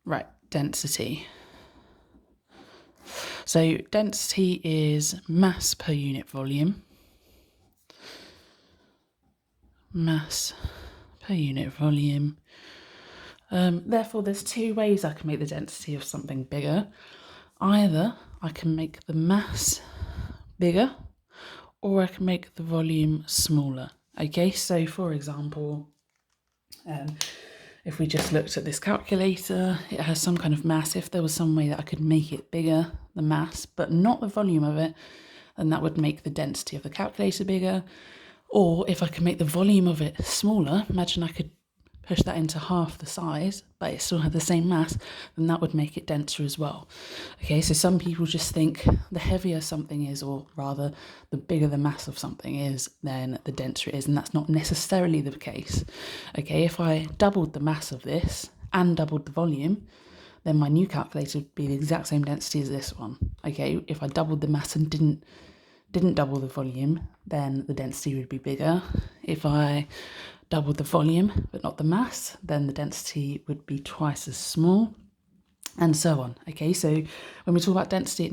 Right, density. So density is mass per unit volume. Mass per unit volume. Therefore, there's two ways I can make the density of something bigger. Either I can make the mass bigger, or I can make the volume smaller. Okay, so for example, if we just looked at this calculator, it has some kind of mass. If there was some way that I could make it bigger, the mass, but not the volume of it, then that would make the density of the calculator bigger. Or if I could make the volume of it smaller, imagine I could push that into half the size, but it still had the same mass, then that would make it denser as well. Okay, so some people just think the heavier something is, or rather the bigger the mass of something is, then the denser it is, and that's not necessarily the case. Okay, if I doubled the mass of this and doubled the volume, then my new calculator would be the exact same density as this one. Okay, if I doubled the mass and didn't double the volume, then the density would be bigger. If I doubled the volume but not the mass, then the density would be twice as small, and so on. Okay, so when we talk about density, you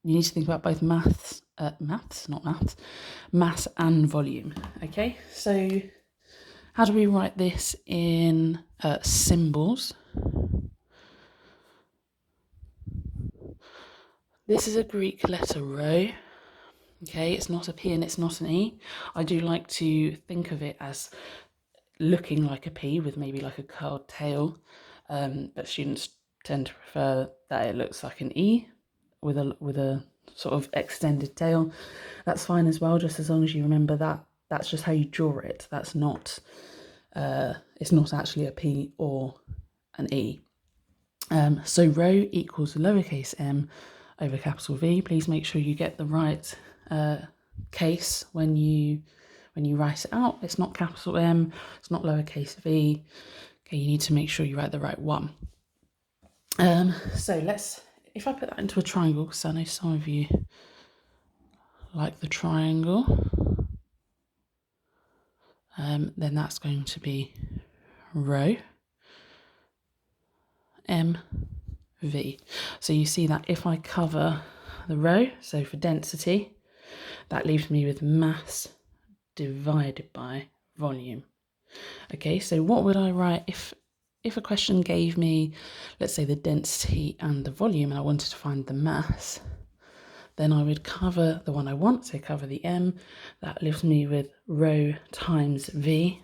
need to think about both mass and volume. Okay, so how do we write this in symbols? This is a Greek letter rho. Okay, it's not a P and it's not an E. I do like to think of it as looking like a P with maybe like a curled tail, but students tend to prefer that it looks like an E with a sort of extended tail. That's fine as well, just as long as you remember that that's just how you draw it. That's not, it's not actually a P or an E. So rho equals lowercase m over capital V. Please make sure you get the right case when you write it out. It's not capital M, it's not lowercase v. Okay, you need to make sure you write the right one. So if I put that into a triangle, because I know some of you like the triangle, then that's going to be rho m v. So you see that if I cover the rho, so for density, that leaves me with mass divided by volume. Okay, so what would I write if a question gave me, let's say, the density and the volume, and I wanted to find the mass? Then I would cover the one I want, so cover the m. That leaves me with rho times v,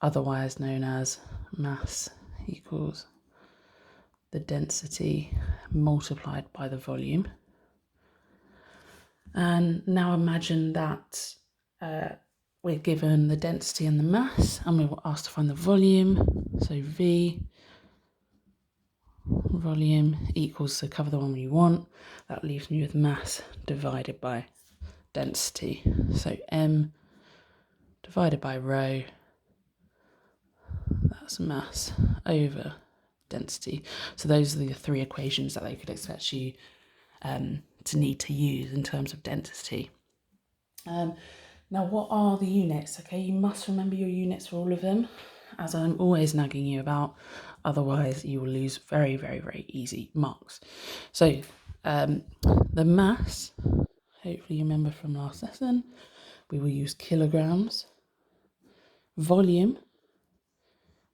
otherwise known as mass equals the density multiplied by the volume. And now imagine that we're given the density and the mass, and we were asked to find the volume. So V volume equals, so cover the one we want. That leaves me with mass divided by density. So M divided by rho, that's mass over density. So those are the three equations that they could expect you to need to use in terms of density. Now, what are the units? Okay, you must remember your units for all of them, as I'm always nagging you about. Otherwise, you will lose very, very, very easy marks. So, the mass, hopefully you remember from last lesson, we will use kilograms. Volume,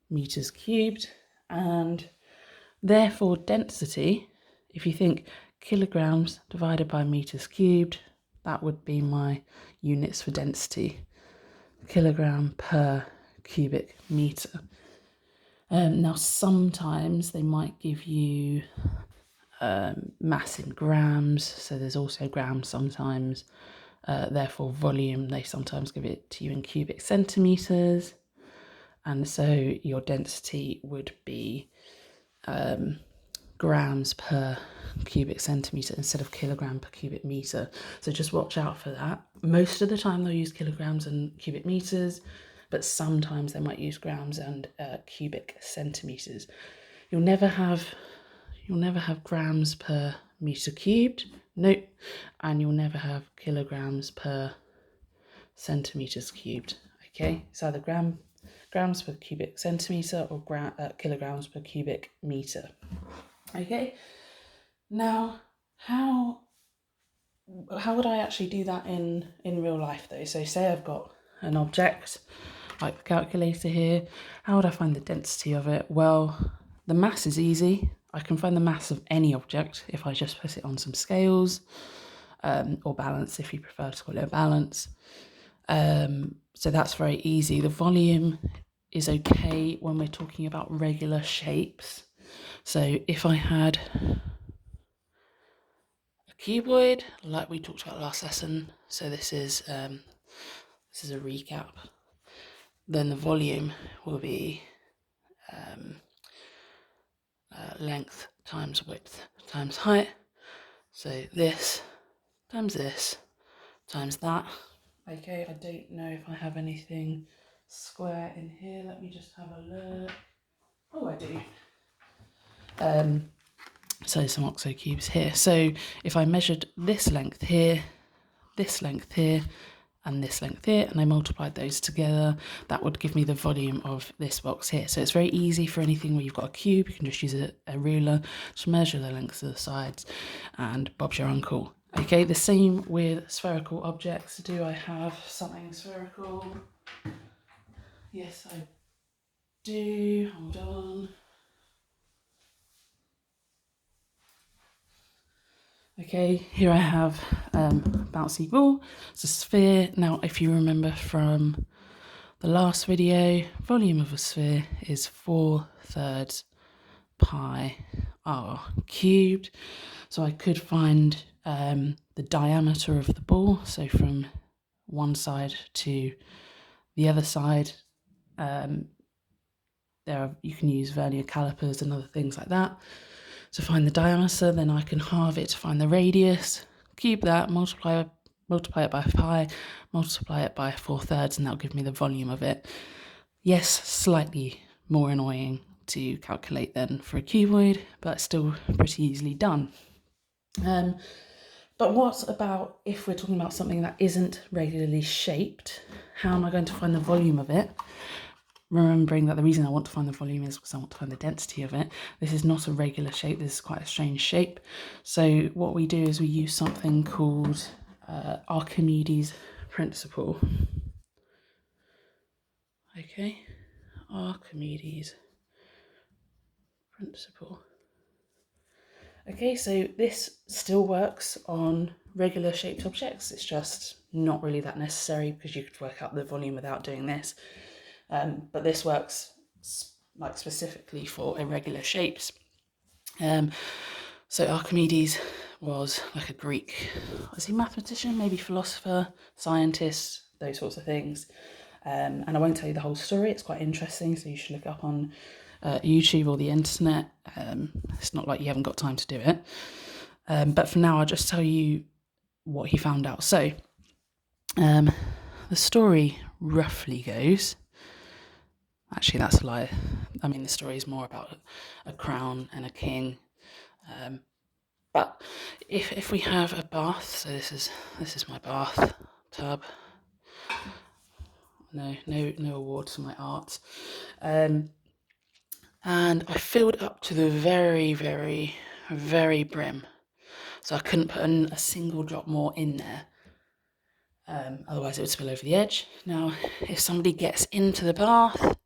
meters cubed, and therefore density, if you think kilograms divided by meters cubed, that would be my units for density, kilogram per cubic meter. Now, sometimes they might give you mass in grams, so there's also grams sometimes. Therefore, volume, they sometimes give it to you in cubic centimeters. And so your density would be grams per cubic centimetre instead of kilogram per cubic metre. So just watch out for that. Most of the time they'll use kilograms and cubic metres, but sometimes they might use grams and cubic centimetres. You'll never have grams per metre cubed, nope, and you'll never have kilograms per centimetres cubed. Okay, it's either grams per cubic centimetre or kilograms per cubic metre. Okay, now how would I actually do that in real life though? So say I've got an object like the calculator here. How would I find the density of it? Well, the mass is easy. I can find the mass of any object if I just put it on some scales, or balance if you prefer to call it a balance. So that's very easy. The volume is okay when we're talking about regular shapes. So if I had a cuboid, like we talked about last lesson, so this is a recap, then the volume will be length times width times height. So this times that. Okay, I don't know if I have anything square in here. Let me just have a look. Oh, I do. So some OXO cubes here. So if I measured this length here, and this length here, and I multiplied those together, that would give me the volume of this box here. So it's very easy for anything where you've got a cube. You can just use a ruler to measure the lengths of the sides, and Bob's your uncle. Okay, the same with spherical objects. Do I have something spherical? Yes, I do. Hold on. Okay, here I have bouncy ball. It's a sphere. Now, if you remember from the last video, volume of a sphere is 4/3 pi r cubed. So I could find the diameter of the ball. So from one side to the other side, you can use vernier calipers and other things like that to find the diameter. Then I can halve it to find the radius, cube that, multiply it by pi, multiply it by 4/3, and that'll give me the volume of it. Yes, slightly more annoying to calculate than for a cuboid, but still pretty easily done. But what about if we're talking about something that isn't regularly shaped? How am I going to find the volume of it? Remembering that the reason I want to find the volume is because I want to find the density of it. This is not a regular shape, this is quite a strange shape. So what we do is we use something called Archimedes' principle. Okay, Archimedes' principle. Okay, so this still works on regular shaped objects. It's just not really that necessary because you could work out the volume without doing this. But this works like specifically for irregular shapes. So Archimedes was like a Greek, was he a mathematician, maybe philosopher, scientist, those sorts of things. And I won't tell you the whole story, it's quite interesting, so you should look it up on YouTube or the internet. It's not like you haven't got time to do it. But for now, I'll just tell you what he found out. So the story roughly goes, actually that's a lie. I mean, the story is more about a crown and a king. But if we have a bath, so this is my bath tub. No awards for my art. And I filled up to the very, very, very brim. So I couldn't put a single drop more in there. Otherwise it would spill over the edge. Now, if somebody gets into the bath